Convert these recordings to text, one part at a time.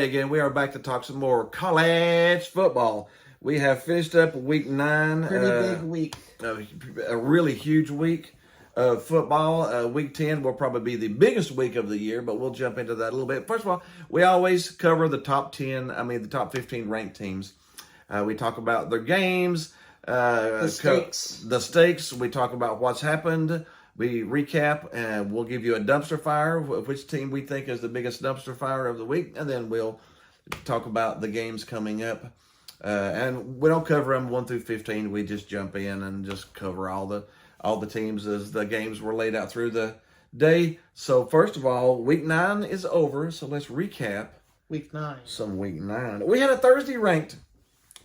everybody again. We are back to talk some more college football. We have finished up week 9. Pretty big week. A really huge week of football. Week 10 will probably be the biggest week of the year, but we'll jump into that a little bit. First of all, we always cover the top 15 ranked teams. We talk about their games. The stakes. The stakes. We talk about what's happened. We recap and we'll give you a dumpster fire of which team we think is the biggest dumpster fire of the week, and then we'll talk about the games coming up. And we don't cover them 1 through 15. We just jump in and just cover all the teams as the games were laid out through the day. So first of all, week 9 is over. So let's recap Week 9. some week 9. We had a Thursday ranked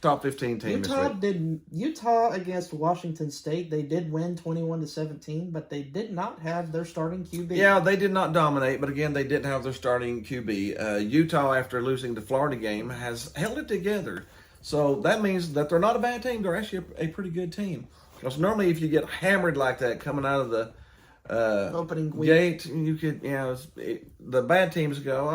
top 15 team. Utah against Washington State. They did win 21-17, but they did not have their starting QB. Yeah, they did not dominate, but again, they didn't have their starting QB. Utah, after losing the Florida game, has held it together. So that means that they're not a bad team. They're actually a pretty good team. Because normally, if you get hammered like that coming out of the opening week gate, you could, the bad teams go,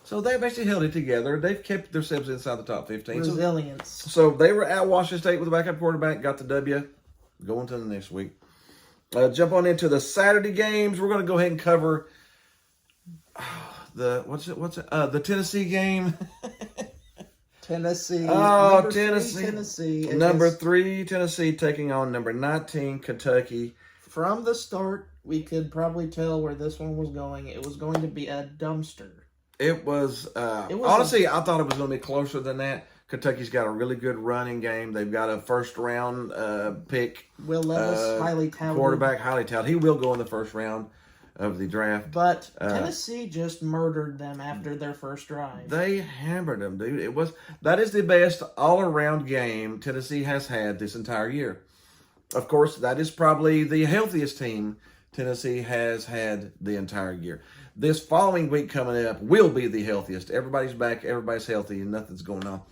So they've actually held it together. They've kept themselves inside the top 15. Resilience. So they were at Washington State with a backup quarterback, got the W, going to the next week. Jump on into the Saturday games. We're going to go ahead and cover the Tennessee game. Tennessee. Oh, Tennessee. Tennessee. Number 3, Tennessee taking on number 19, Kentucky. From the start, we could probably tell where this one was going. It was going to be a dumpster. It was honestly, I thought it was going to be closer than that. Kentucky's got a really good running game. They've got a first-round pick. Will Levis, highly touted. Quarterback, highly touted. He will go in the first round of the draft. But Tennessee just murdered them after their first drive. They hammered them, dude. That is the best all-around game Tennessee has had this entire year. Of course, that is probably the healthiest team Tennessee has had the entire year. This following week coming up will be the healthiest. Everybody's back, everybody's healthy, and nothing's going on.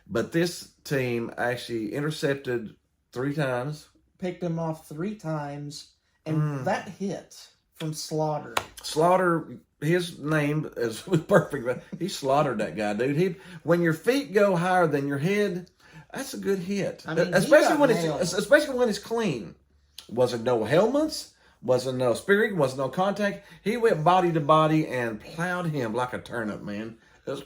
But this team actually intercepted 3 times. Picked him off 3 times, and that hit from Slaughter. Slaughter, his name was perfect, but he slaughtered that guy, dude. When your feet go higher than your head, that's a good hit. I mean, especially when it's clean. Wasn't no helmets. Wasn't no spearing, wasn't no contact. He went body to body and plowed him like a turnip, man. And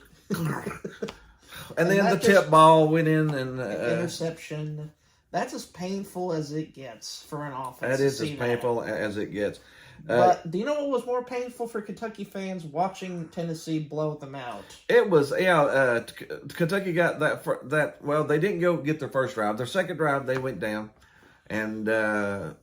then the tip ball went in and interception. That's as painful as it gets for an offense. That is as painful as it gets. But do you know what was more painful for Kentucky fans? Watching Tennessee blow them out. It was, Kentucky got that. Well, they didn't go get their first drive. Their second drive, they went down and got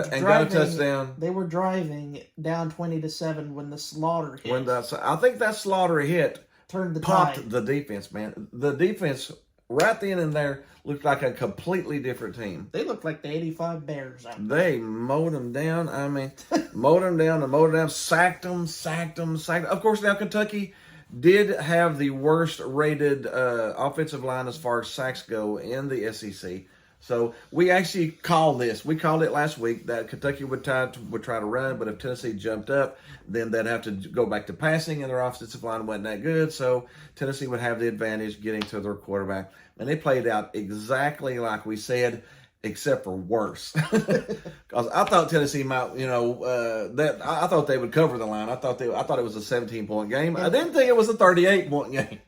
a touchdown. They were driving down 20-7 when the Slaughter hit. I think that Slaughter hit turned the popped tide. The defense, man. The defense right then and there looked like a completely different team. They looked like the 85 Bears out there. They mowed them down. I mean, mowed them down, sacked them. Of course, now Kentucky did have the worst rated offensive line as far as sacks go in the SEC. So we actually called this. We called it last week that Kentucky would try to run, but if Tennessee jumped up, then they'd have to go back to passing, and their offensive line wasn't that good. So Tennessee would have the advantage getting to their quarterback. And they played out exactly like we said, except for worse. Because I thought Tennessee might, I thought they would cover the line. I thought it was a 17-point game. I didn't think it was a 38-point game.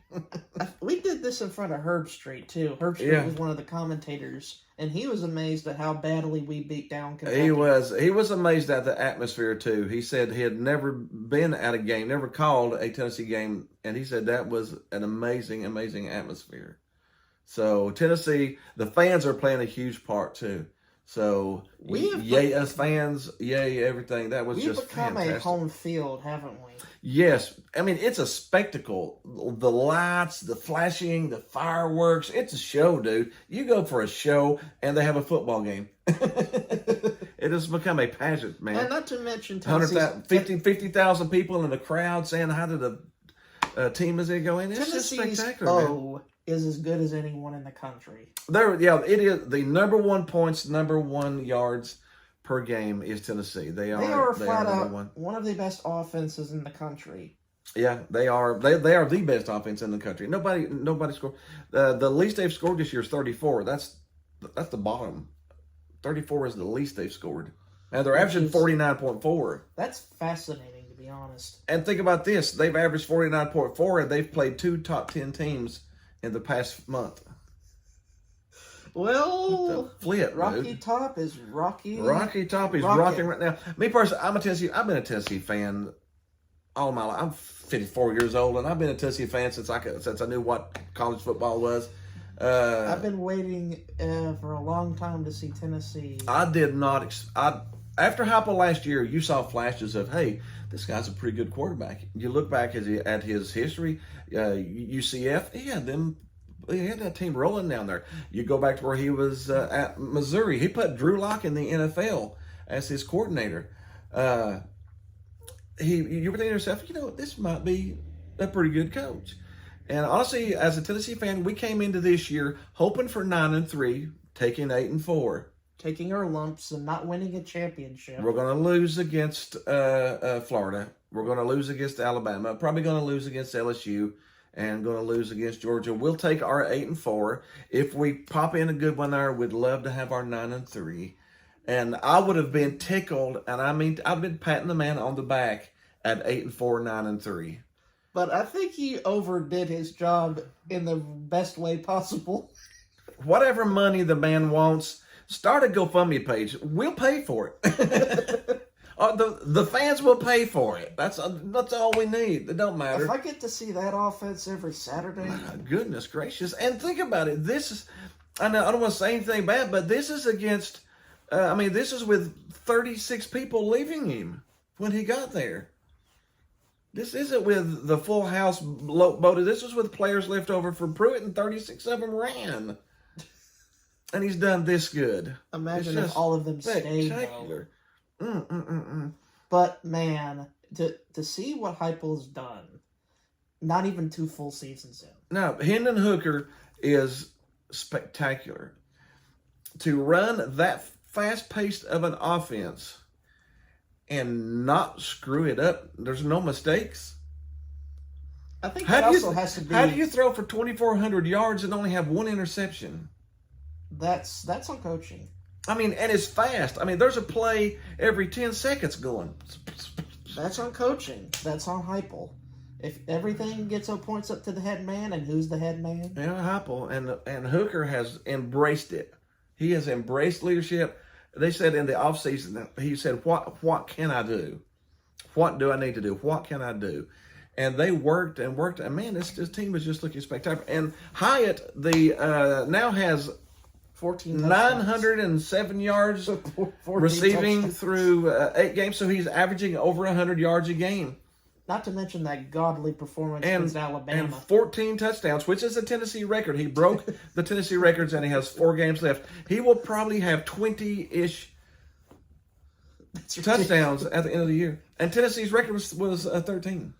We did this in front of Herb Street, too. Herb Street was one of the commentators, and he was amazed at how badly we beat down Kentucky. He was amazed at the atmosphere, too. He said he had never been at a game, never called a Tennessee game, and he said that was an amazing, amazing atmosphere. So Tennessee, the fans are playing a huge part too. So yay us fans, yay everything. That was just fantastic. We've become a home field, haven't we? Yes. I mean, it's a spectacle. The lights, the flashing, the fireworks. It's a show, dude. You go for a show and they have a football game. It has become a pageant, man. And not to mention 50,000 people in the crowd saying hi to the team as they go in. It's just spectacular, man. Is as good as anyone in the country. It is the number 1 points, number 1 yards per game is Tennessee. They are flat out one of the best offenses in the country. Yeah, they are. They are the best offense in the country. Nobody scored. The least they've scored this year is 34. That's the bottom. 34 is the least they've scored. And they're averaging 49.4. That's fascinating, to be honest. And think about this: they've averaged 49.4, and they've played 2 top 10 teams in the past month. Well, flip, Rocky dude. Top is Rocky. Rocky Top is rocking right now. Me personally, I've been a Tennessee fan all my life. I'm 54 years old, and I've been a Tennessee fan since I knew what college football was. I've been waiting for a long time to see Tennessee. I did not. After Heupel last year, you saw flashes of, hey, this guy's a pretty good quarterback. You look back at his history, UCF, he had that team rolling down there. You go back to where he was at Missouri. He put Drew Lock in the NFL as his coordinator. You were thinking to yourself, this might be a pretty good coach. And honestly, as a Tennessee fan, we came into this year hoping for 9-3, taking 8-4. Taking our lumps and not winning a championship. We're going to lose against Florida. We're going to lose against Alabama. Probably going to lose against LSU. And going to lose against Georgia. We'll take our 8-4. If we pop in a good one there, we'd love to have our 9-3. And I would have been tickled, and I mean, I've been patting the man on the back at 8-4, 9-3. But I think he overdid his job in the best way possible. Whatever money the man wants, start a GoFundMe page. We'll pay for it. The fans will pay for it. That's all we need. It don't matter. If I get to see that offense every Saturday. My goodness gracious. And think about it. I don't want to say anything bad, but this is against, this is with 36 people leaving him when he got there. This isn't with the full house voted. This was with players left over from Pruitt, and 36 of them ran. And he's done this good. Imagine if all of them stayed. Spectacular. But man, to see what Heupel's done, not even 2 full seasons in. No, Hendon Hooker is spectacular. To run that fast-paced of an offense and not screw it up, there's no mistakes. I think that also has to be. How do you throw for 2,400 yards and only have 1 interception? That's on coaching. And it's fast. There's a play every 10 seconds going. That's on coaching. That's on Heupel. If everything points up to the head man, and who's the head man? Yeah, Heupel. And Hooker has embraced it. He has embraced leadership. They said in the offseason, he said, what can I do? What do I need to do? What can I do? And they worked, and man, this team is just looking spectacular. And Hyatt, now has 907 yards 14 receiving touchdowns. through 8 games, so he's averaging over 100 yards a game. Not to mention that godly performance against Alabama. And 14 touchdowns, which is a Tennessee record. He broke the Tennessee records, and he has 4 games left. He will probably have 20-ish touchdowns at the end of the year. And Tennessee's record was 13.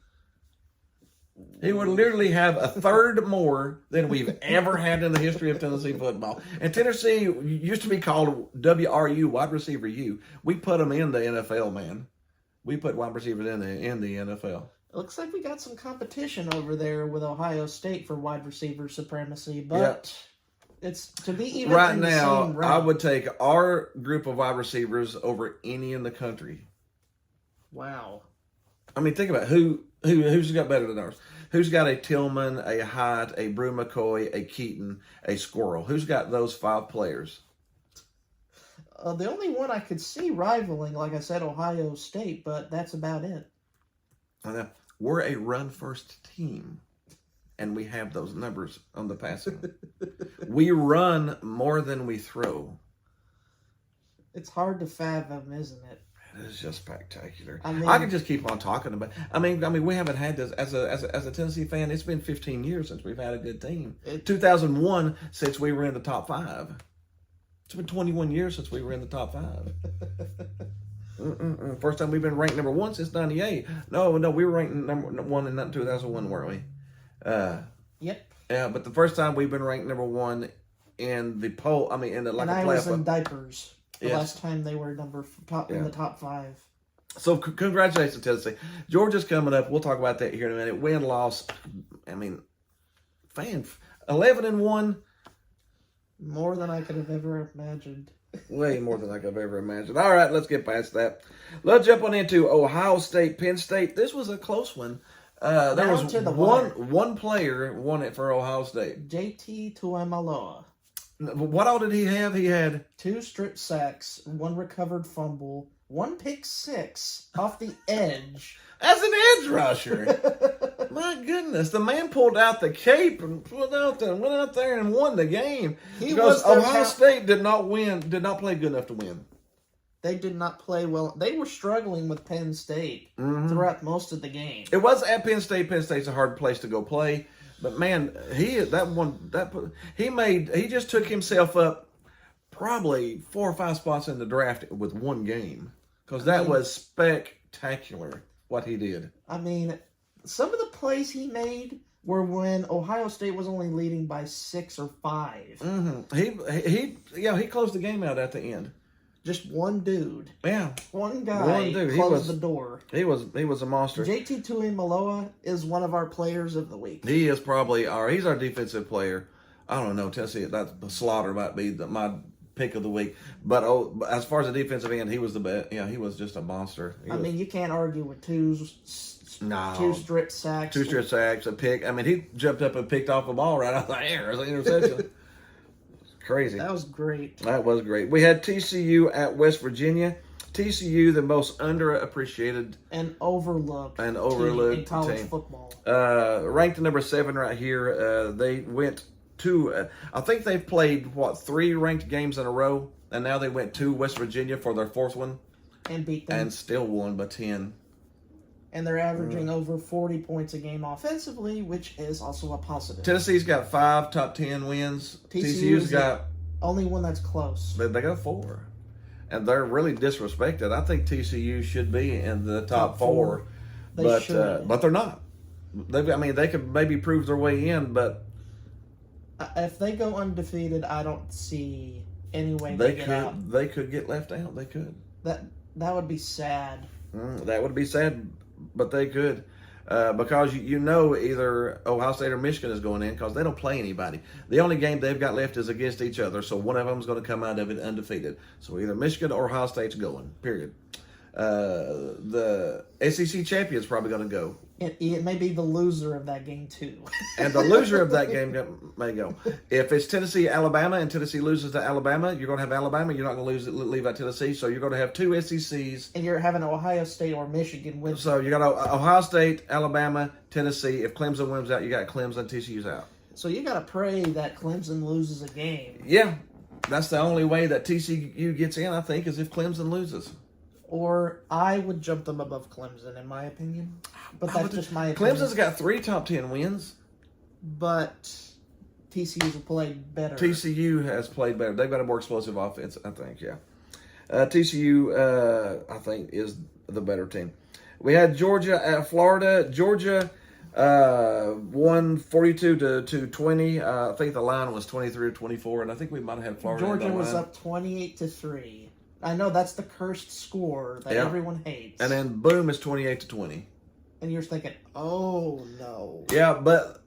He would literally have a third more than we've ever had in the history of Tennessee football. And Tennessee used to be called WRU, wide receiver U. We put them in the NFL, man. We put wide receivers in the NFL. It looks like we got some competition over there with Ohio State for wide receiver supremacy, but it's to be even right in the now. same I would take our group of wide receivers over any in the country. Wow. Think about who's got better than ours. Who's got a Tillman, a Hyatt, a Brew McCoy, a Keaton, a Squirrel? Who's got those 5 players? The only one I could see rivaling, like I said, Ohio State, but that's about it. We're a run-first team, and we have those numbers on the passing. We run more than we throw. It's hard to fathom, isn't it? It is just spectacular. I could just keep on talking about. We haven't had this as a Tennessee fan. It's been 15 years since we've had a good team. 2001 since we were in the top 5. It's been 21 years since we were in the top 5. First time we've been ranked number 1 since '98. No, we were ranked number 1 in 2001, weren't we? Yep. Yeah, but the first time we've been ranked number 1 in the poll. In the and I was in diapers. The last time they were in the top 5. So congratulations to Tennessee. Georgia's coming up. We'll talk about that here in a minute. Win, loss. I mean, 11-1. More than I could have ever imagined. Way more than I could have ever imagined. All right, let's get past that. Let's jump on into Ohio State, Penn State. This was a close one. There was one player won it for Ohio State. JT Tuimoloau. What all did he have? He had 2 strip sacks, 1 recovered fumble, 1 pick 6 off the edge. As an edge rusher. My goodness, the man pulled out the cape and went out there and won the game. Because Ohio State did not play good enough to win. They did not play well. They were struggling with Penn State throughout most of the game. It was at Penn State. Penn State's a hard place to go play. But man, he just took himself up probably 4 or 5 spots in the draft with one game. Because that was spectacular what he did. I mean, some of the plays he made were when Ohio State was only leading by 6 or 5. Mm-hmm. He closed the game out at the end. Just one dude. Yeah. One guy closed the door. He was a monster. JT Tuimoloau is one of our players of the week. He is probably he's our defensive player. I don't know, Tennessee, Slaughter might be my pick of the week. But as far as the defensive end, he was the best. Yeah, he was just a monster. I mean, you can't argue with 2 strip sacks. 2 strip sacks, a pick. I mean, he jumped up and picked off the ball right out of the air. It was an interception. Crazy. That was great. That was great. We had TCU at West Virginia. TCU, the most underappreciated and overlooked team in college football. Ranked number 7 right here. They went to, I think they've played, 3 ranked games in a row, and now they went to West Virginia for their 4th one. And beat them. And still won by 10. And they're averaging over 40 points a game offensively, which is also a positive. Tennessee's got 5 top 10 wins. TCU's got only one that's close. They got 4. And they're really disrespected. I think TCU should be in the top 4. But they're not. They could maybe prove their way in, but if they go undefeated, I don't see any way they get out. They could get left out. They could. That would be sad. That would be sad, but they could. Because either Ohio State or Michigan is going in because they don't play anybody. The only game they've got left is against each other, so one of them is going to come out of it undefeated. So either Michigan or Ohio State's going, period. The SEC champion is probably going to go. It may be the loser of that game, too. And the loser of that game may go. If it's Tennessee-Alabama and Tennessee loses to Alabama, you're going to have Alabama. You're not going to leave out Tennessee. So you're going to have 2 SECs. And you're having Ohio State or Michigan win. So you got Ohio State, Alabama, Tennessee. If Clemson wins out, you got Clemson, TCU's out. So you got to pray that Clemson loses a game. Yeah. That's the only way that TCU gets in, I think, is if Clemson loses. Or I would jump them above Clemson, in my opinion. But that's just my opinion. Clemson's got 3 top 10 wins. But TCU's played better. TCU has played better. They've got a more explosive offense, I think, yeah. TCU, I think, is the better team. We had Georgia at Florida. Georgia won 42-20. I think the line was 23-24, and I think we might have had Florida. Georgia was up 28-3. I know that's the cursed score that everyone hates. And then boom, it's 28-20. And you're thinking, oh no. Yeah, but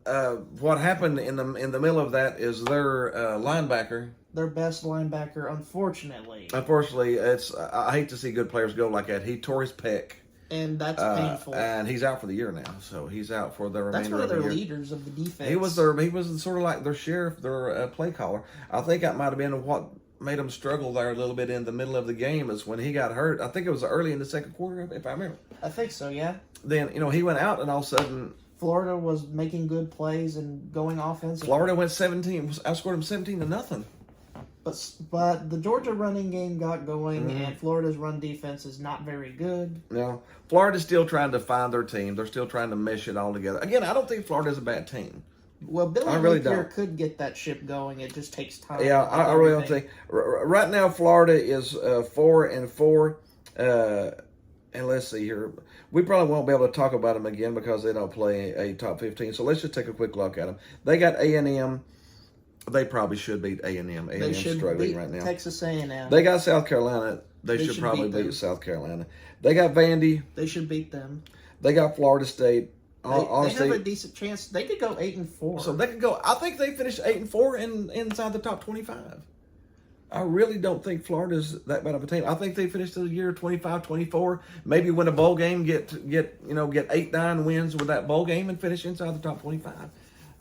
what happened in the middle of that is their linebacker. Their best linebacker, unfortunately. Unfortunately, I hate to see good players go like that. He tore his pec. And that's painful. And he's out for the year now. So he's out for the remainder of the year. That's one of their leaders of the defense. He was sort of like their sheriff, their play caller. I think that might have been what made him struggle there a little bit in the middle of the game is when he got hurt. I think it was early in the second quarter, if I remember. I think so, yeah. Then, he went out and all of a sudden Florida was making good plays and going offensive. Florida went 17, outscored them 17-0. But the Georgia running game got going, and Florida's run defense is not very good. No, Florida's still trying to find their team. They're still trying to mesh it all together. Again, I don't think Florida's a bad team. Well, Billy Napier could get that ship going. It just takes time. Yeah, I really don't think. Right now, Florida is 4-4. And let's see here. We probably won't be able to talk about them again because they don't play a top 15. So let's just take a quick look at them. They got A&M. They probably should beat A&M. A&M struggling right now. Texas A&M. They got South Carolina. They should probably them. beat South Carolina. They got Vandy. They should beat them. They got Florida State. They Honestly, have a decent chance. They could go 8-4. so they could go. I think they finished 8-4 inside the top 25. I really don't think Florida's that bad of a team. I think they finished the year 25-24. Maybe win a bowl game, get 8-9 wins with that bowl game, and finish inside the top 25.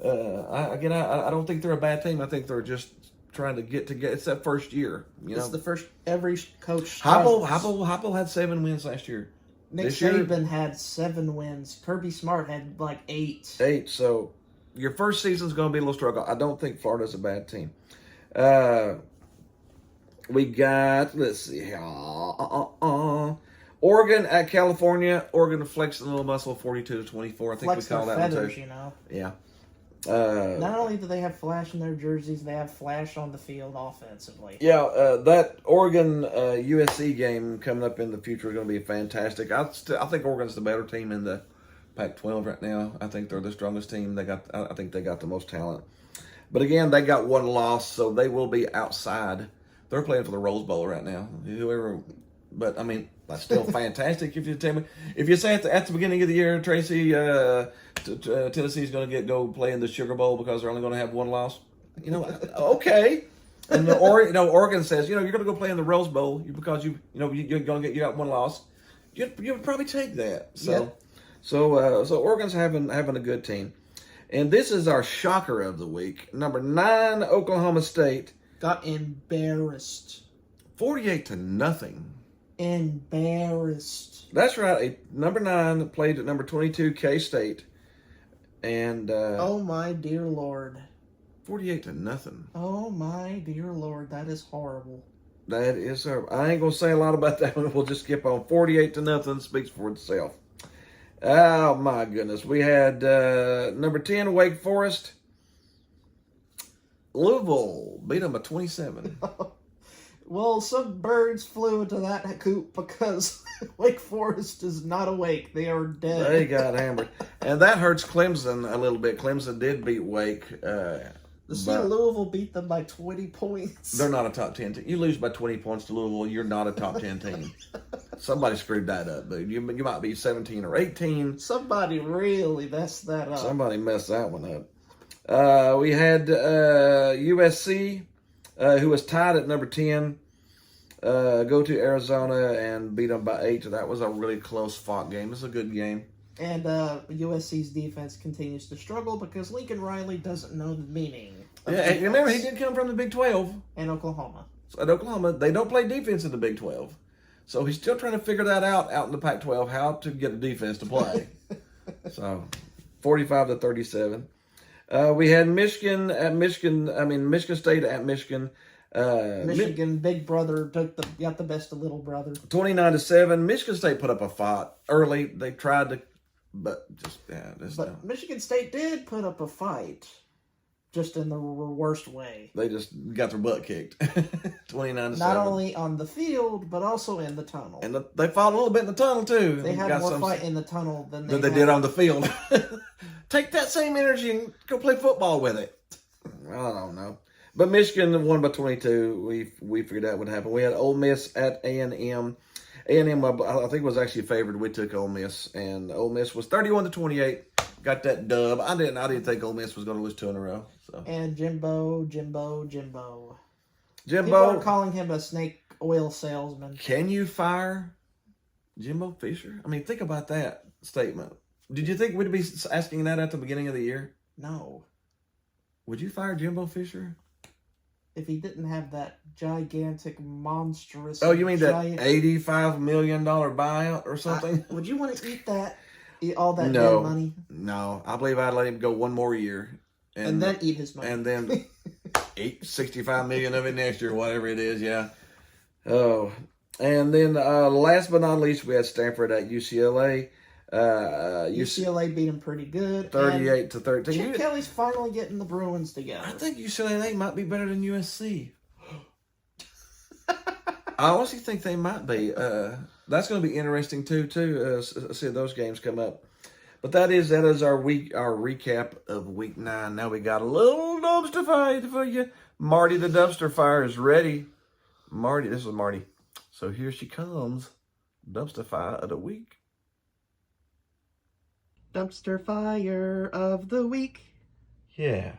I don't think they're a bad team. I think they're just trying to get together. It's that first year. It's the first. Every coach. Heupel had 7 wins last year. Nick Saban had 7 wins. Kirby Smart had like 8. 8. So your first season's going to be a little struggle. I don't think Florida's a bad team. We got, let's see here. Oregon at California. Oregon flexed a little muscle, 42-24. I think we call that feathers, one too. you know. Yeah. Not only do they have flash in their jerseys, they have flash on the field offensively. Yeah, that Oregon USC game coming up in the future is going to be fantastic. I think Oregon's the better team in the Pac-12 right now. I think they're the strongest team. I think they got the most talent. But again, they got 1 loss, so they will be outside. They're playing for the Rose Bowl right now. But I mean, that's still fantastic. If you tell me, if you say at the beginning of the year, Tracy, Tennessee's going to go play in the Sugar Bowl because they're only going to have 1 loss, okay. And Oregon says, you're going to go play in the Rose Bowl because you're going to you got 1 loss. You would probably take that. So Oregon's having a good team, and this is our shocker of the week. Number 9, Oklahoma State got embarrassed. 48-0. Embarrassed. That's right. Number 9 played at number 22, K-State. And oh my dear Lord. 48-0. Oh my dear Lord, that is horrible. That is I ain't gonna say a lot about that one. We'll just skip on. 48-0 speaks for itself. Oh my goodness. We had number 10, Wake Forest. Louisville beat them by 27. Well, some birds flew into that coop because Wake Forest is not awake. They are dead. They got hammered. And that hurts Clemson a little bit. Clemson did beat Wake. Louisville beat them by 20 points. They're not a top 10 team. You lose by 20 points to Louisville, you're not a top 10 team. Somebody screwed that up, dude. You might be 17 or 18. Somebody really messed that up. Somebody messed that one up. We had USC, who was tied at number 10, go to Arizona and beat them by 8. That was a really close fought game. It's a good game. And USC's defense continues to struggle because Lincoln Riley doesn't know the meaning. Yeah, remember, he did come from the Big 12. And Oklahoma. So at Oklahoma, they don't play defense in the Big 12. So he's still trying to figure that out in the Pac-12, how to get a defense to play. So 45-37. We had Michigan State at Michigan. Michigan, big brother, got the best of little brother. 29-7. Michigan State put up a fight early. They tried to, but Michigan State did put up a fight, just in the worst way. They just got their butt kicked. 29-7. Not only on the field, but also in the tunnel. And they fought a little bit in the tunnel too. They had more fight in the tunnel than they did on the field. Take that same energy and go play football with it. I don't know. But Michigan won by 22. We figured that would happen. We had Ole Miss at A&M. A&M, I think, was actually favored. We took Ole Miss, and Ole Miss was 31-28. Got that dub. I didn't think Ole Miss was going to lose 2 in a row. So. And Jimbo. People are calling him a snake oil salesman. Can you fire Jimbo Fisher? I mean, think about that statement. Did you think we'd be asking that at the beginning of the year? No. Would you fire Jimbo Fisher? If he didn't have that gigantic, monstrous... Oh, you mean that $85 million buyout or something? Would you want to eat all that dead money? No. I believe I'd let him go 1 more year. And then eat his money. And then eat $65 million of it next year, whatever it is, yeah. Oh. And then last but not least, we had Stanford at UCLA. UCLA beat him pretty good. 38-13. Chip Kelly's finally getting the Bruins together. I think UCLA might be better than USC. I honestly think they might be. That's going to be interesting too. See those games come up. But that is our recap of week 9. Now we got a little dumpster fire for you. Marty the dumpster fire is ready. This is Marty. So here she comes, dumpster fire of the week. Dumpster fire of the week. Yeah.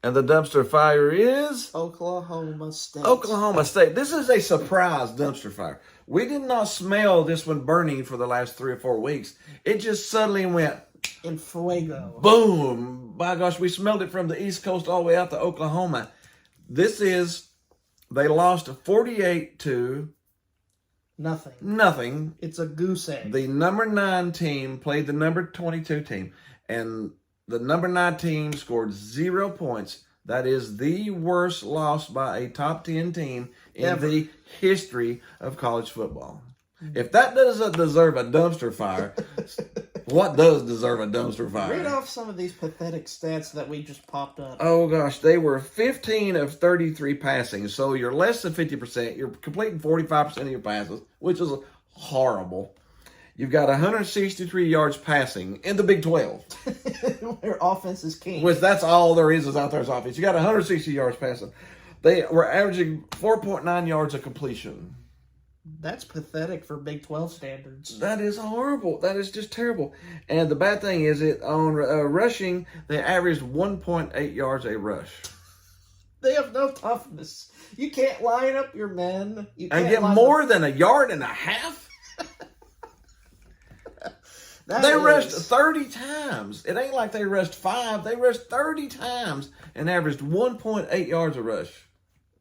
And the dumpster fire is Oklahoma State. Oklahoma State. This is a surprise dumpster fire. We did not smell this one burning for the last 3 or 4 weeks. It just suddenly went in fuego. Boom. By gosh, we smelled it from the East Coast all the way out to Oklahoma. They lost 48 to nothing. It's a goose egg. The number 9 team played the number 22 team, and the number 9 team scored 0 points. That is the worst loss by a top 10 team in the history of college football. If that doesn't deserve a dumpster fire, what does deserve a dumpster fire? Read off some of these pathetic stats that we just popped up. Oh, gosh. They were 15 of 33 passing. So you're less than 50%. You're completing 45% of your passes, which is horrible. You've got 163 yards passing in the Big 12. Where offense is king. Which that's all there is out there is offense. You got 160 yards passing. They were averaging 4.9 yards a completion. That's pathetic for Big 12 standards. That is horrible. That is just terrible. And the bad thing is, on rushing, they averaged 1.8 yards a rush. They have no toughness. You can't line up your men. And get more than a yard and a half? They rushed 30 times. It ain't like they rushed 5. They rushed 30 times and averaged 1.8 yards a rush.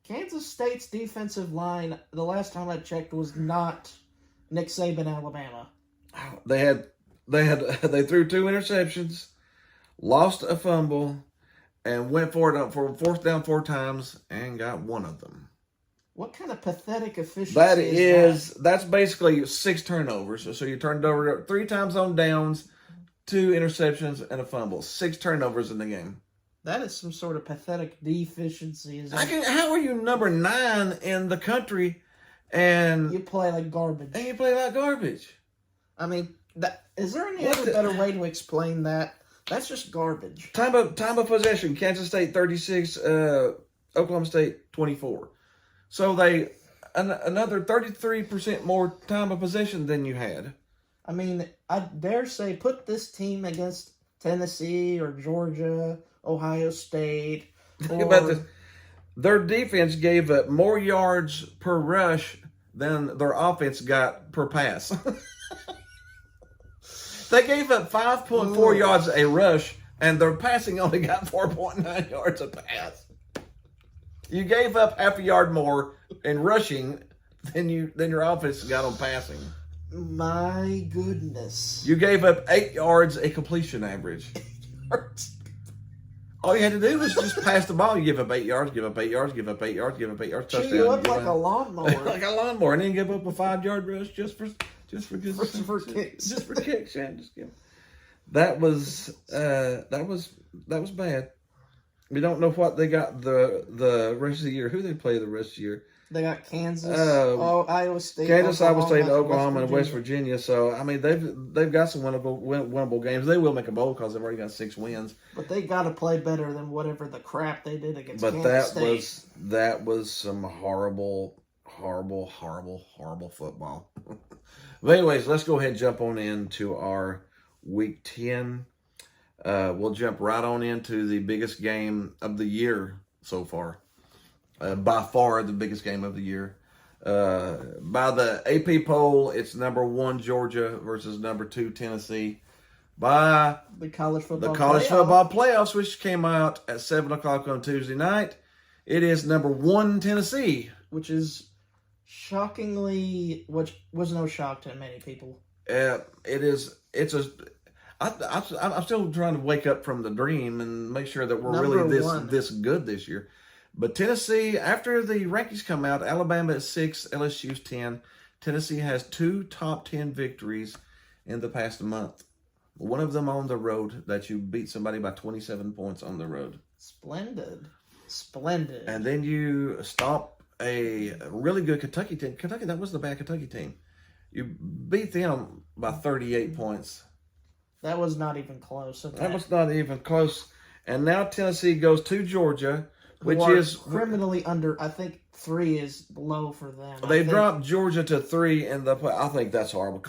Kansas State's defensive line, the last time I checked, was not Nick Saban, Alabama. They threw 2 interceptions, lost a fumble, and went for it for 4th down 4 times and got 1 of them. What kind of pathetic efficiency is that? That's basically 6 turnovers. So you turned over 3 times on downs, 2 interceptions, and a fumble. 6 turnovers in the game. That is some sort of pathetic deficiency. How are you number 9 in the country and you play like garbage? And you play like garbage. I mean, is there any other better way to explain that? That's just garbage. Time of possession: Kansas State 36, Oklahoma State 24. So they another 33% more time of possession than you had. I mean, I dare say put this team against Tennessee or Georgia, Ohio State. Think about this. Their defense gave up more yards per rush than their offense got per pass. They gave up 5.4 yards a rush, and their passing only got 4.9 yards a pass. You gave up half a yard more in rushing than your offense got on passing. My goodness. You gave up 8 yards a completion average. All you had to do was just pass the ball. You give up 8 yards, give up 8 yards, give up 8 yards, give up 8 yards. Touchdown. You up like a lawnmower. Like a lawnmower. And then give up a 5-yard rush just for kicks. Just for kicks, yeah. Just give. That was bad. We don't know what they got the rest of the year. Who they play the rest of the year? They got Kansas, Iowa State, Iowa State, Oklahoma, and West Virginia. So I mean, they've got some winnable games. They will make a bowl because they've already got 6 wins. But they got to play better than whatever the crap they did against Kansas State. That was some horrible football. But anyways, let's go ahead and jump on into our Week 10. We'll jump right on into the biggest game of the year so far. By far the biggest game of the year. By the AP poll, it's number 1 Georgia versus number 2 Tennessee. By the college football playoffs, which came out at 7 o'clock on Tuesday night, it is number 1 Tennessee. Which is shockingly, which was no shock to many people. I'm still trying to wake up from the dream and make sure that we're really this good this year. But Tennessee, after the rankings come out, Alabama is 6, LSU is 10. Tennessee has 2 top 10 victories in the past month. One of them on the road, that you beat somebody by 27 points on the road. Splendid. And then you stop a really good Kentucky team. Kentucky, that wasn't a bad Kentucky team. You beat them by 38 points. That was not even close. That was not even close. And now Tennessee goes to Georgia. which are is criminally under. I think 3 is low for them. they dropped Georgia to 3 in the play. I think that's horrible.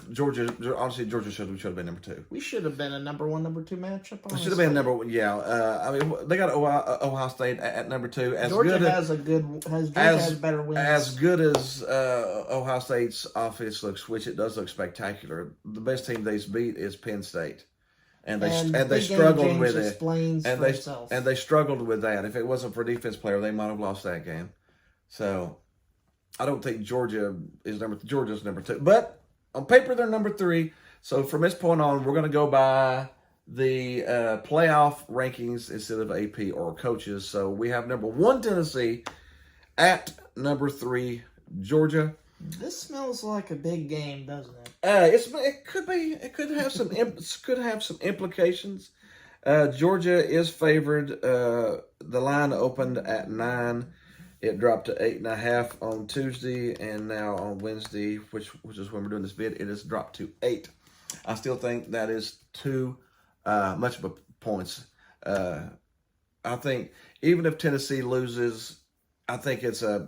Honestly, Georgia should have been number 2. We should have been a number 1, number 2 matchup. It should have been number 1. Yeah, I mean they got Ohio State at number 2. Georgia has better wins. As good as Ohio State's offense looks, which it does look spectacular. The best team they beat is Penn State. And they struggled with it. And they struggled with that. If it wasn't for a defense player, they might have lost that game. So I don't think Georgia's number 2. But on paper they're number 3. So from this point on, we're going to go by the playoff rankings instead of AP or coaches. So we have number 1 Tennessee at number 3 Georgia. This smells like a big game, doesn't it? It could be. It could have some. Could have some implications. Georgia is favored. The line opened at 9. It dropped to 8.5 on Tuesday, and now on Wednesday, which is when we're doing this vid, it has dropped to 8. I still think that is too much of a points. I think even if Tennessee loses, I think it's a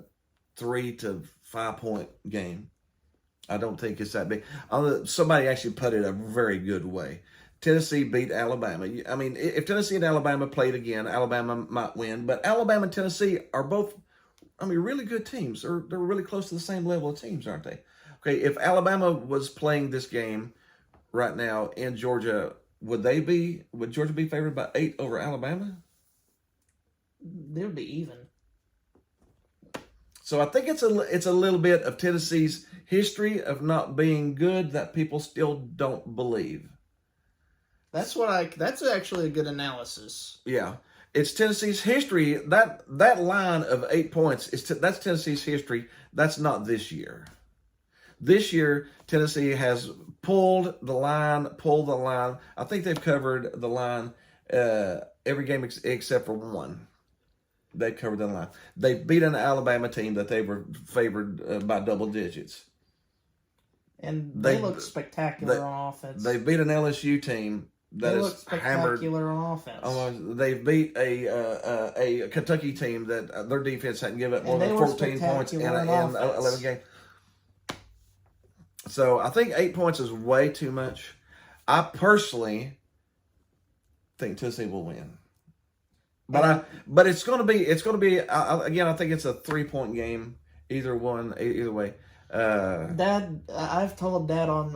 3 to 5 point game. I don't think it's that big. Somebody actually put it a very good way. Tennessee beat Alabama. I mean, if Tennessee and Alabama played again, Alabama might win. But Alabama and Tennessee are both, really good teams. They're really close to the same level of teams, aren't they? Okay, if Alabama was playing this game right now in Georgia, would Georgia be favored by 8 over Alabama? They would be even. So I think it's a little bit of Tennessee's history of not being good that people still don't believe. That's actually a good analysis. Yeah. It's Tennessee's history. That line of 8 points that's Tennessee's history. That's not this year. This year, Tennessee has pulled the line. I think they've covered the line every game except for one. They covered the line. They beat an Alabama team that they were favored by double digits. And they look spectacular on offense. They beat an LSU team that is spectacular hammered on offense. They beat a Kentucky team that their defense hadn't given up more than 14 points in 11 games. So I think 8 points is way too much. I personally think Tennessee will win. But it's going to be again. I think it's a 3-point game. Either way. Dad, I've told Dad on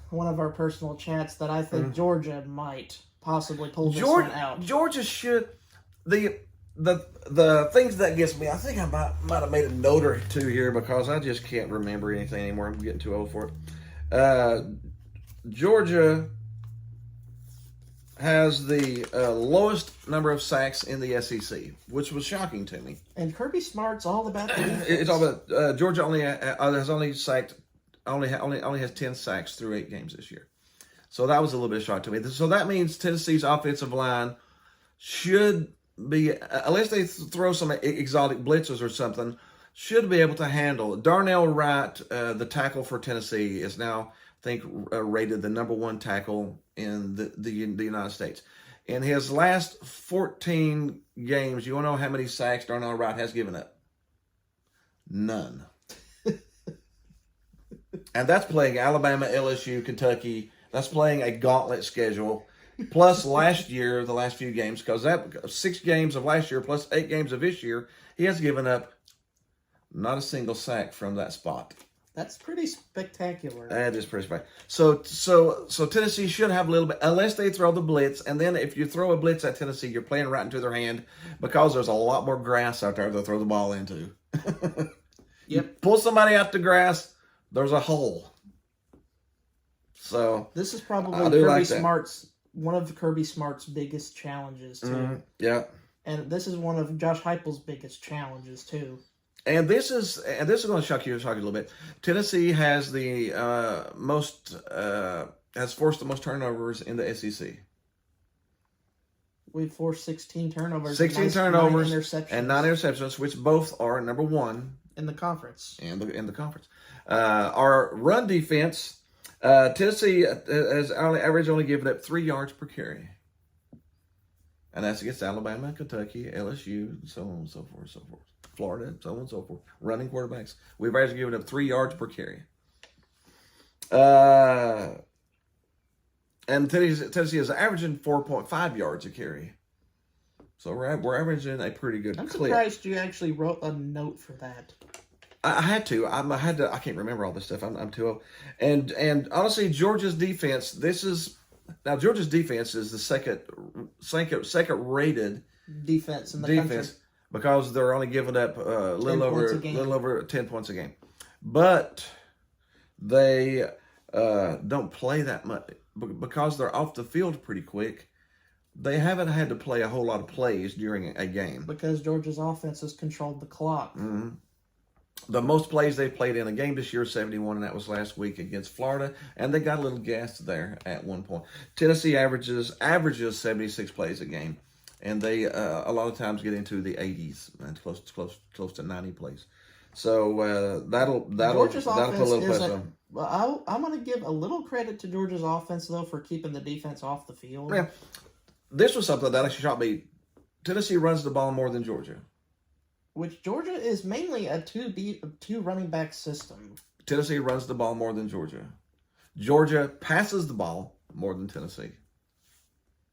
one of our personal chats that I think Georgia might possibly pull this one out. Georgia should. The things that gets me, I think I might have made a note or two here because I just can't remember anything anymore. I'm getting too old for it. Georgia has the lowest number of sacks in the SEC, which was shocking to me. And Kirby Smart's all about the defense. It's all about Georgia. Only has 10 sacks through 8 games this year. So that was a little bit of a shock to me. So that means Tennessee's offensive line should be, unless they throw some exotic blitzers or something, should be able to handle. Darnell Wright, the tackle for Tennessee, is now, I think, rated the number 1 tackle in the United States. In his last 14 games, you want to know how many sacks Darnell Wright has given up? None. And that's playing Alabama, LSU, Kentucky. That's playing a gauntlet schedule. Plus last year, the last few games, because that 6 games of last year plus 8 games of this year, he has given up not a single sack from that spot. That's pretty spectacular. That is pretty spectacular. So Tennessee should have a little bit, unless they throw the blitz. And then if you throw a blitz at Tennessee, you're playing right into their hand because there's a lot more grass out there to throw the ball into. You pull somebody out the grass, there's a hole. So this is probably one of Kirby Smart's biggest challenges too. Yeah. And this is one of Josh Heupel's biggest challenges too. And this is going to shock you a little bit. Tennessee has the has forced the most turnovers in the SEC. We've forced 16 turnovers. 16 turnovers and 9 interceptions, which both are number 1 in the conference. In the conference, our run defense, Tennessee has average only given up 3 yards per carry. And that's against Alabama, Kentucky, LSU, so on and so forth, so forth. Florida, so on and so forth. Running quarterbacks. We've actually given up 3 yards per carry. And Tennessee is averaging 4.5 yards a carry. So we're averaging a pretty good I'm clip. surprised you actually wrote a note for that. I had to. I can't remember all this stuff. I'm too old. And honestly, Georgia's defense. Georgia's defense is the second rated Defense in the country. because they're only giving up a little over 10 points a game, but they don't play that much because they're off the field pretty quick. They haven't had to play a whole lot of plays during a game because Georgia's offense has controlled the clock. Mm-hmm. The most plays they played in a game this year, 71, and that was last week against Florida, and they got a little gassed there at one point. Tennessee averages 76 plays a game, and they a lot of times get into the 80s and close to 90 plays. So that'll put a little pressure on. Well, I'm going to give a little credit to Georgia's offense though for keeping the defense off the field. Yeah, this was something that actually shocked me. Tennessee runs the ball more than Georgia. Which Georgia is mainly a two running back system. Tennessee runs the ball more than Georgia. Georgia passes the ball more than Tennessee.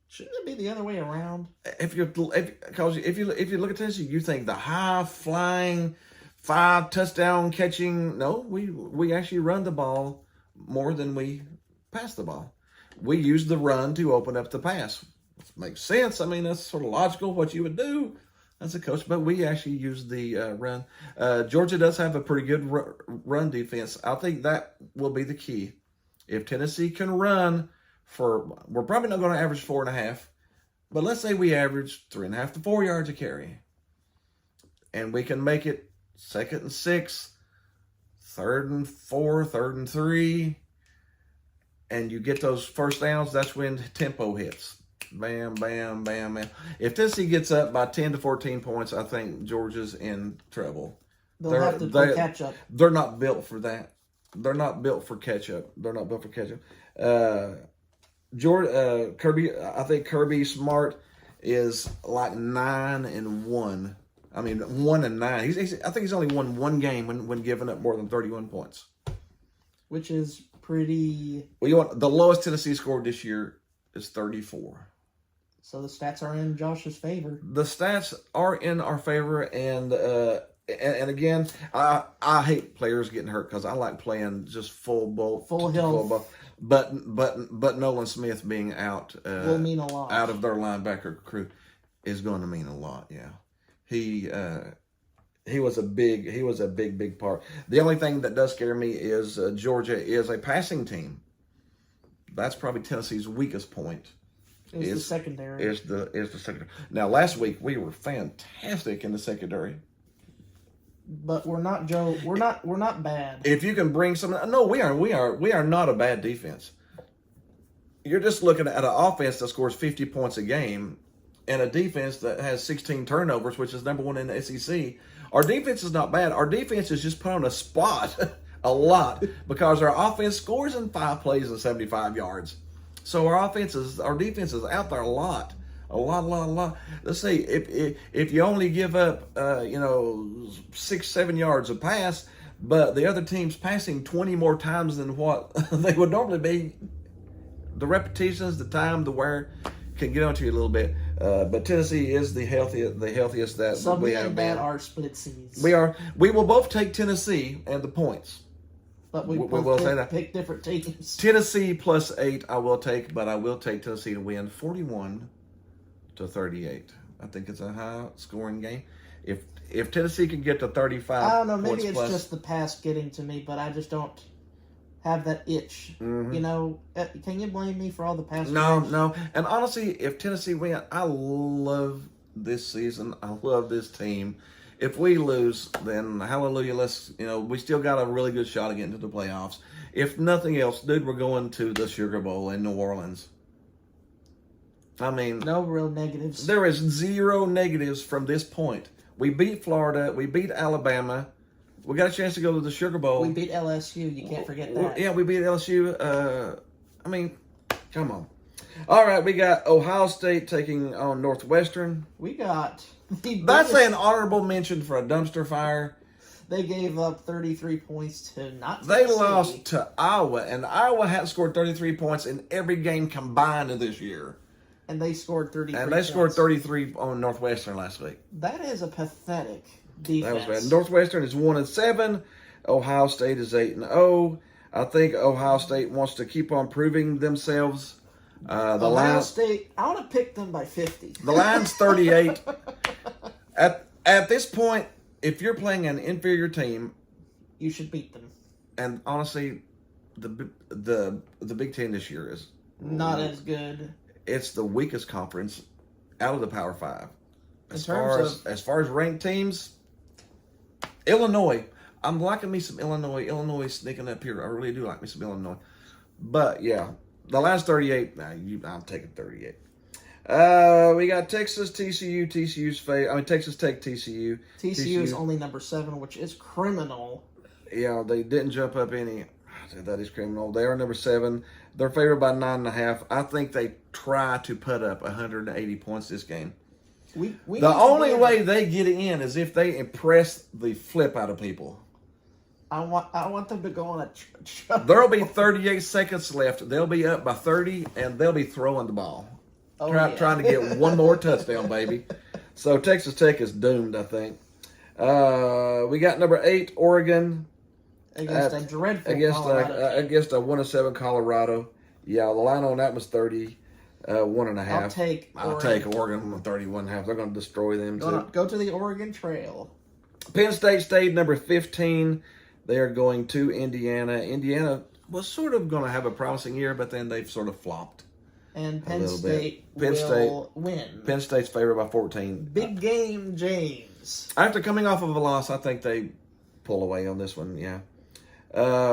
Shouldn't it be the other way around? If you look at Tennessee, you think the high flying, 5 touchdown catching. No, we actually run the ball more than we pass the ball. We use the run to open up the pass. Which makes sense. I mean, that's sort of logical what you would do as a coach, but we actually use the run. Georgia does have a pretty good run defense. I think that will be the key. If Tennessee can run we're probably not going to average 4.5, but let's say we average 3.5 to 4 yards a carry, and we can make it 2nd and 6, 3rd and 4, 3rd and 3, and you get those first downs. That's when tempo hits. Bam, bam, bam, bam. If Tennessee gets up by 10 to 14 points, I think Georgia's in trouble. They'll have to play catch up. They're not built for that. They're not built for catch up. I think Kirby Smart is like 9-1. I mean, 1-9. I think he's only won one game when giving up more than 31 points, which is pretty. Well, the lowest Tennessee scored this year is 34. So the stats are in Josh's favor. The stats are in our favor, and again, I hate players getting hurt because I like playing just full health. But Nolan Smith being out will mean a lot. Out of their linebacker crew is going to mean a lot. Yeah, he was a big part. The only thing that does scare me is Georgia is a passing team. That's probably Tennessee's weakest point. Is the secondary. Is the secondary. Now, last week we were fantastic in the secondary. But we're not, Joe. We're not bad. If you can bring some, no, we are not a bad defense. You're just looking at an offense that scores 50 points a game, and a defense that has 16 turnovers, which is number 1 in the SEC. Our defense is not bad. Our defense is just put on a spot a lot because our offense scores in 5 plays and 75 yards. So our defense is out there a lot. Let's say if you only give up 6-7 yards a pass, but the other team's passing 20 more times than what they would normally be, the repetitions, the time, the wear can get onto you a little bit. But Tennessee is the healthiest that we have been. Are split seeds. We are. We will both take Tennessee and the points. But we will pick different teams. Tennessee +8 I will take, but I will take Tennessee to win 41-38. I think it's a high-scoring game. If Tennessee can get to 35, I don't know. Maybe it's plus, just the pass getting to me, but I just don't have that itch. Mm-hmm. You know, can you blame me for all the pass? No. And honestly, if Tennessee win, I love this season. I love this team. If we lose, then hallelujah. We still got a really good shot at getting to the playoffs. If nothing else, dude, we're going to the Sugar Bowl in New Orleans. I mean, no real negatives. There is 0 negatives from this point. We beat Florida. We beat Alabama. We got a chance to go to the Sugar Bowl. We beat LSU. You can't forget that. Yeah, we beat LSU. I mean, come on. All right, we got Ohio State taking on Northwestern. We got That's an honorable mention for a dumpster fire. They gave up 33 points to not They Tennessee. lost to Iowa, and Iowa hadn't scored 33 points in every game combined this year. And they scored 33 And they scored 33 on Northwestern last week. That is a pathetic defense. That was bad. Northwestern is 1-7. Ohio State is 8-0. I think Ohio State wants to keep on proving themselves. Ohio State, I want to pick them by 50. The line's 38. At this point, if you're playing an inferior team, you should beat them. And honestly, the Big Ten this year is not as good. It's the weakest conference out of the Power Five. As far as ranked teams, Illinois. I'm liking me some Illinois. Illinois sneaking up here. I really do like me some Illinois. But yeah, the last 38. I'm taking 38. We got Texas, TCU. Texas Tech, TCU. TCU is only number 7, which is criminal. Yeah, they didn't jump up any. That is criminal. They are number 7. They're favored by 9.5. I think they try to put up 180 points this game. The only way they get in is if they impress the flip out of people. I want them to go on a. There'll be 38 seconds left. They'll be up by 30, and they'll be throwing the ball. Trying to get one more touchdown, baby. So Texas Tech is doomed, I think. We got number 8, Oregon. Against a dreadful Colorado. Against a 1-7 Colorado. Yeah, the line on that was 30. 1.5. I'll take Oregon on 31.5. They're going to destroy them too. Go to the Oregon Trail. Penn State stayed number 15. They are going to Indiana. Indiana was sort of going to have a promising year, but then they've sort of flopped. And Penn State will win. Penn State's favored by 14. Big game, James. After coming off of a loss, I think they pull away on this one. Yeah.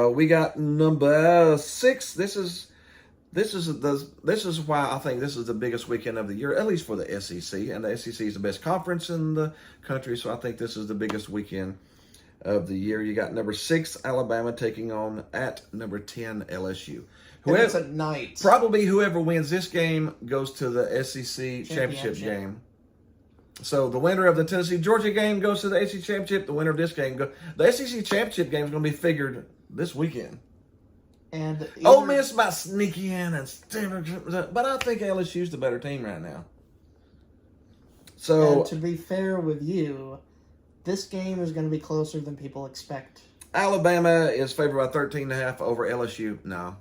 We got number 6. This is why I think this is the biggest weekend of the year, at least for the SEC. And the SEC is the best conference in the country, so I think this is the biggest weekend of the year. You got number 6 Alabama taking on at number 10 LSU. It's at night. Probably whoever wins this game goes to the SEC championship game. So the winner of the Tennessee-Georgia game goes to the SEC championship. The winner of this game goes. The SEC championship game is going to be figured this weekend. And Ole Miss might sneak in, but I think LSU's the better team right now. So, and to be fair with you, this game is going to be closer than people expect. Alabama is favored by 13.5 over LSU. No.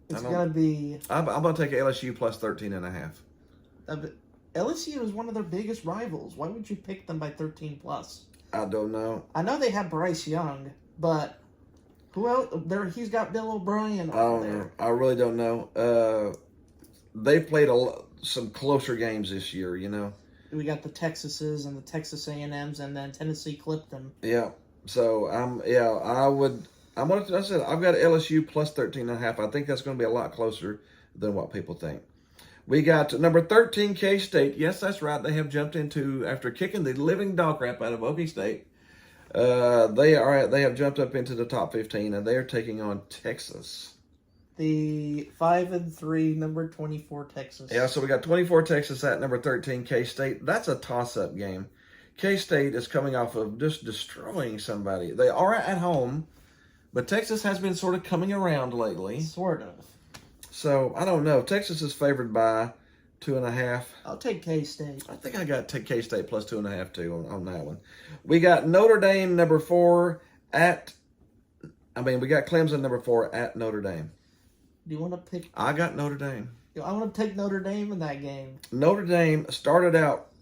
It's going to be... I'm going to take LSU plus 13.5. LSU is one of their biggest rivals. Why would you pick them by 13 plus? I don't know. I know they have Bryce Young, but who else? He's got Bill O'Brien over there. I really don't know. They played some closer games this year, you know. We got the Texases and the Texas A&Ms, and then Tennessee clipped them. Yeah. So I said I've got LSU plus 13.5. I think that's going to be a lot closer than what people think. We got number 13 K-State. Yes, that's right. They have jumped into, after kicking the living dog crap out of Okie State. They have jumped up into the top 15, and they are taking on Texas. The 5-3 number 24 Texas. Yeah, so we got 24 Texas at number 13 K-State. That's a toss-up game. K-State is coming off of just destroying somebody. They are at home, but Texas has been sort of coming around lately. Sort of. So, I don't know. Texas is favored by 2.5. I'll take K-State. I think I got K-State plus 2.5 too on that one. We got Notre Dame number 4 we got Clemson number 4 at Notre Dame. Do you want to pick? I got Notre Dame. I want to take Notre Dame in that game. Notre Dame started out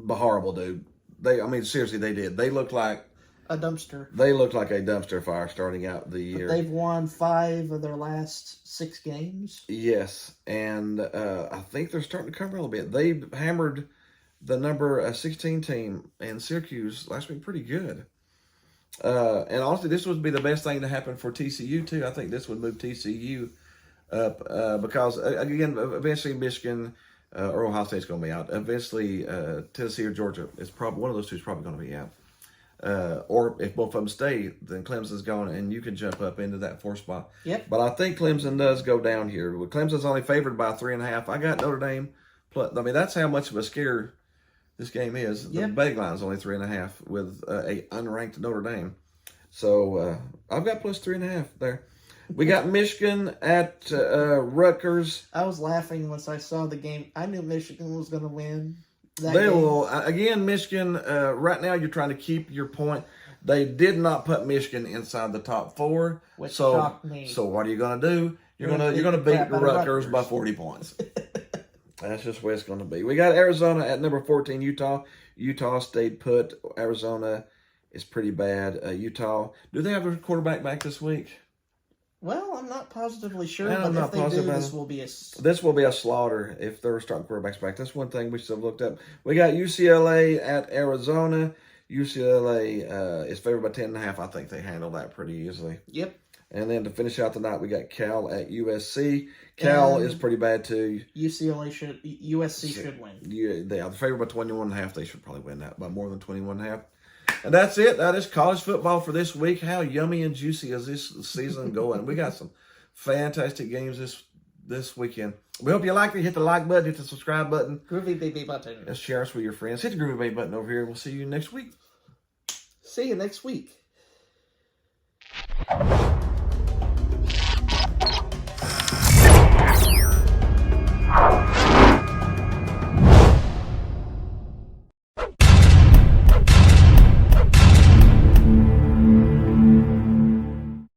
horrible, dude. Seriously, they did. They looked like a dumpster. They looked like a dumpster fire starting out the year. But they've won 5 of their last 6 games. Yes, and I think they're starting to come around a little bit. They hammered the number 16 team in Syracuse last week pretty good. And honestly, this would be the best thing to happen for TCU, too. I think this would move TCU up because, again, eventually Michigan or Ohio State's going to be out. Eventually, Tennessee or Georgia is probably one of those two is probably going to be out. or if both of them stay, then Clemson's gone, and you can jump up into that 4th spot. Yep. But I think Clemson does go down here. Clemson's only favored by 3.5. I got Notre Dame. Plus, I mean, that's how much of a scare this game is. The Yep. betting line's only 3.5 with a unranked Notre Dame. So I've got plus 3.5 there. We got Michigan at Rutgers. I was laughing once I saw the game. I knew Michigan was going to win. They will again. Michigan. Right now, you're trying to keep your point. They did not put Michigan inside the top 4, Which so shocked me. so what are you going to do? You're gonna beat beat crap out of Rutgers by Rutgers. 40 points. That's just where it's going to be. We got Arizona at number 14. Utah. Utah stayed put. Arizona is pretty bad. Utah. Do they have their quarterback back this week? Well, I'm not positively sure, I'm but not if they do, positive about this it. will be a... This will be a slaughter if they're starting quarterbacks back. That's one thing we should have looked up. We got UCLA at Arizona. UCLA is favored by 10.5. I think they handle that pretty easily. Yep. And then to finish out the night, we got Cal at USC. Cal is pretty bad too. USC should win. They're favored by 21.5. They should probably win that by more than 21.5. And that's it. That is college football for this week. How yummy and juicy is this season going? We got some fantastic games this weekend. We hope you liked it. Hit the like button. Hit the subscribe button. Groovy baby button. Let's share us with your friends. Hit the groovy baby button over here. We'll see you next week. See you next week.